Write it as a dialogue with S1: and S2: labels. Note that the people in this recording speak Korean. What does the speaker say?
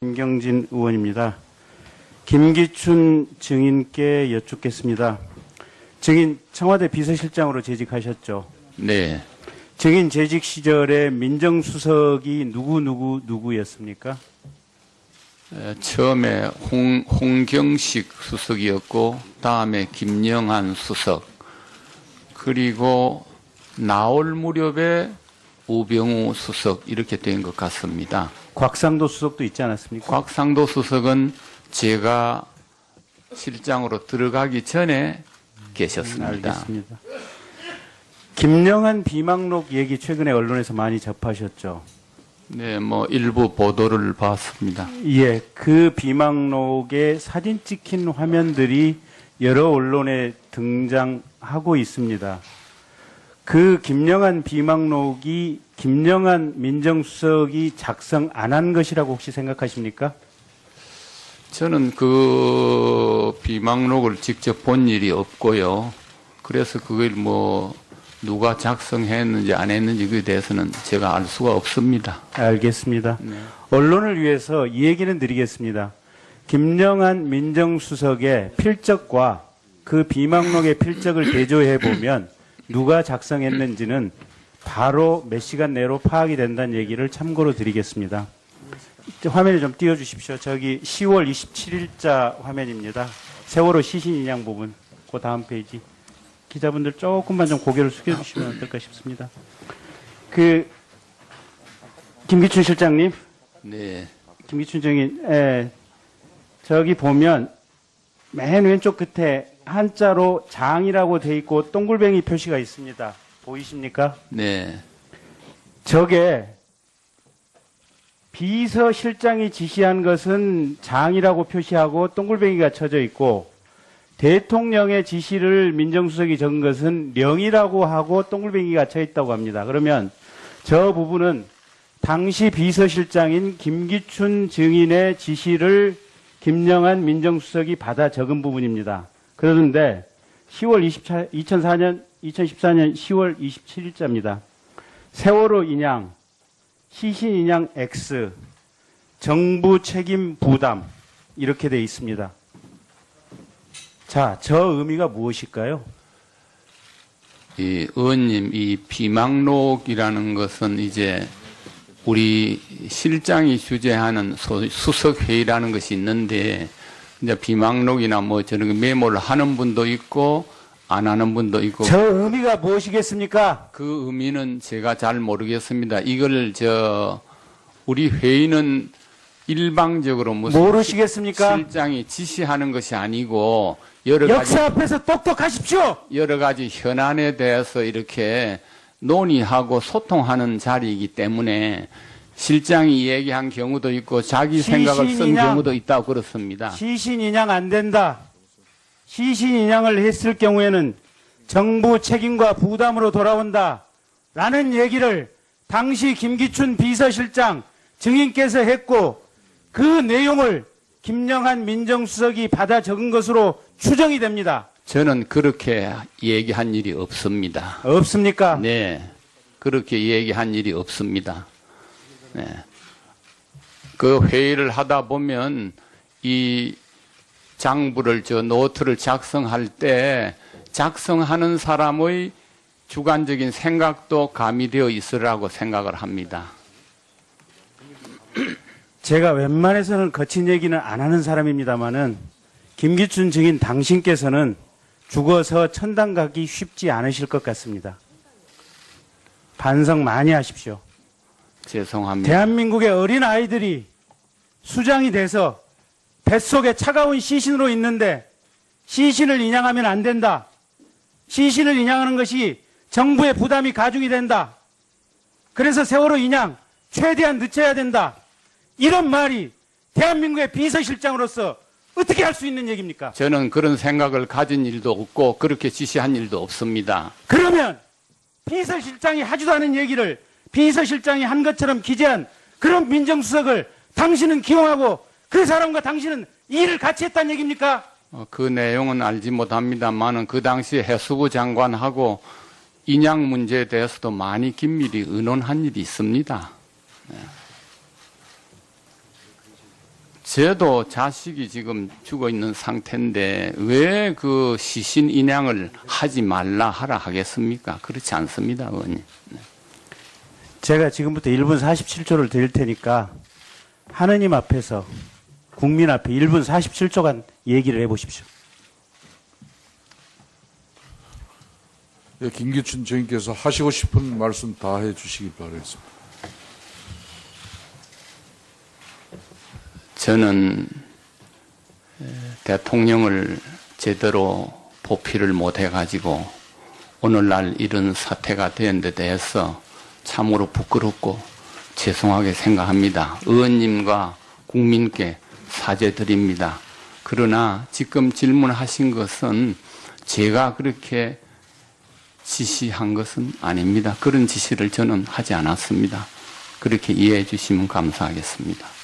S1: 김경진 의원입니다. 김기춘 증인께 여쭙겠습니다. 증인 청와대 비서실장으로 재직하셨죠?
S2: 네.
S1: 증인 재직 시절에 민정수석이 누구였습니까?
S2: 처음에 홍경식 수석이었고 다음에 김영한 수석 그리고 나올 무렵에 우병우 수석 이렇게 된 것 같습니다.
S1: 곽상도 수석도 있지 않았습니까?
S2: 곽상도 수석은 제가 실장으로 들어가기 전에 계셨습니다.
S1: 알겠습니다. 김영한 비망록 얘기 최근에 언론에서 많이 접하셨죠?
S2: 네, 일부 보도를 봤습니다.
S1: 예, 그 비망록에 사진 찍힌 화면들이 여러 언론에 등장하고 있습니다. 그 김영한 비망록이 김영한 민정수석이 작성 안 한 것이라고 혹시 생각하십니까?
S2: 저는 그 비망록을 직접 본 일이 없고요. 그래서 그걸 누가 작성했는지 안 했는지 그에 대해서는 제가 알 수가 없습니다.
S1: 알겠습니다.
S2: 네.
S1: 언론을 위해서 이 얘기는 드리겠습니다. 김영한 민정수석의 필적과 그 비망록의 필적을 대조해 보면 누가 작성했는지는 바로 몇 시간 내로 파악이 된다는 얘기를 참고로 드리겠습니다. 화면에 좀 띄워주십시오. 저기 10월 27일자 화면입니다. 세월호 시신 인양 부분. 그 다음 페이지. 기자분들 조금만 좀 고개를 숙여주시면 어떨까 싶습니다. 김기춘 실장님.
S2: 네.
S1: 김기춘 증인. 저기 보면 맨 왼쪽 끝에 한자로 장이라고 돼 있고 동글뱅이 표시가 있습니다. 보이십니까?
S2: 네.
S1: 저게 비서실장이 지시한 것은 장이라고 표시하고 동글뱅이가 쳐져 있고 대통령의 지시를 민정수석이 적은 것은 령이라고 하고 동글뱅이가 쳐 있다고 합니다. 그러면 저 부분은 당시 비서실장인 김기춘 증인의 지시를 김영한 민정수석이 받아 적은 부분입니다. 그러는데 2014년 10월 27일자입니다. 세월호 인양, 시신 인양 X, 정부 책임 부담 이렇게 돼 있습니다. 자, 저 의미가 무엇일까요?
S2: 의원님, 이 비망록이라는 것은 이제 우리 실장이 주재하는 수석회의라는 것이 있는데 이제 비망록이나 저런 메모를 하는 분도 있고 안 하는 분도 있고.
S1: 저 의미가 무엇이겠습니까?
S2: 그 의미는 제가 잘 모르겠습니다. 이걸 우리 회의는 일방적으로 무슨
S1: 모르시겠습니까?
S2: 실장이 지시하는 것이 아니고 여러 가지
S1: 역사 앞에서 똑똑하십시오.
S2: 여러 가지 현안에 대해서 이렇게 논의하고 소통하는 자리이기 때문에 실장이 얘기한 경우도 있고 자기 생각을 쓴 경우도 있다고 그렇습니다.
S1: 시신 인양 안 된다. 시신 인양을 했을 경우에는 정부 책임과 부담으로 돌아온다. 라는 얘기를 당시 김기춘 비서실장 증인께서 했고 그 내용을 김영한 민정수석이 받아 적은 것으로 추정이 됩니다.
S2: 저는 그렇게 얘기한 일이 없습니다.
S1: 없습니까?
S2: 네. 그렇게 얘기한 일이 없습니다. 네. 그 회의를 하다 보면 이 장부를 노트를 작성할 때 작성하는 사람의 주관적인 생각도 가미되어 있으라고 생각을 합니다.
S1: 제가 웬만해서는 거친 얘기는 안 하는 사람입니다만은 김기춘 증인 당신께서는 죽어서 천당 가기 쉽지 않으실 것 같습니다. 반성 많이 하십시오.
S2: 죄송합니다.
S1: 대한민국의 어린 아이들이 수장이 돼서 뱃속에 차가운 시신으로 있는데 시신을 인양하면 안 된다. 시신을 인양하는 것이 정부의 부담이 가중이 된다. 그래서 세월호 인양 최대한 늦춰야 된다. 이런 말이 대한민국의 비서실장으로서 어떻게 할 수 있는 얘기입니까?
S2: 저는 그런 생각을 가진 일도 없고 그렇게 지시한 일도 없습니다.
S1: 그러면 비서실장이 하지도 않은 얘기를 비서실장이 한 것처럼 기재한 그런 민정수석을 당신은 기용하고 그 사람과 당신은 일을 같이 했다는 얘기입니까?
S2: 그 내용은 알지 못합니다만은 그 당시 해수부 장관하고 인양 문제에 대해서도 많이 긴밀히 의논한 일이 있습니다. 네. 저도 자식이 지금 죽어 있는 상태인데 왜 그 시신 인양을 하지 말라 하라 하겠습니까? 그렇지 않습니다, 의원님.
S1: 제가 지금부터 1분 47초를 드릴 테니까 하느님 앞에서 국민 앞에 1분 47초간 얘기를 해보십시오.
S3: 예, 김기춘 정인께서 하시고 싶은 말씀 다 해주시기 바라겠습니다.
S2: 저는 대통령을 제대로 보필을 못해가지고 오늘날 이런 사태가 된 데 대해서 참으로 부끄럽고 죄송하게 생각합니다. 의원님과 국민께 사죄드립니다. 그러나 지금 질문하신 것은 제가 그렇게 지시한 것은 아닙니다. 그런 지시를 저는 하지 않았습니다. 그렇게 이해해 주시면 감사하겠습니다.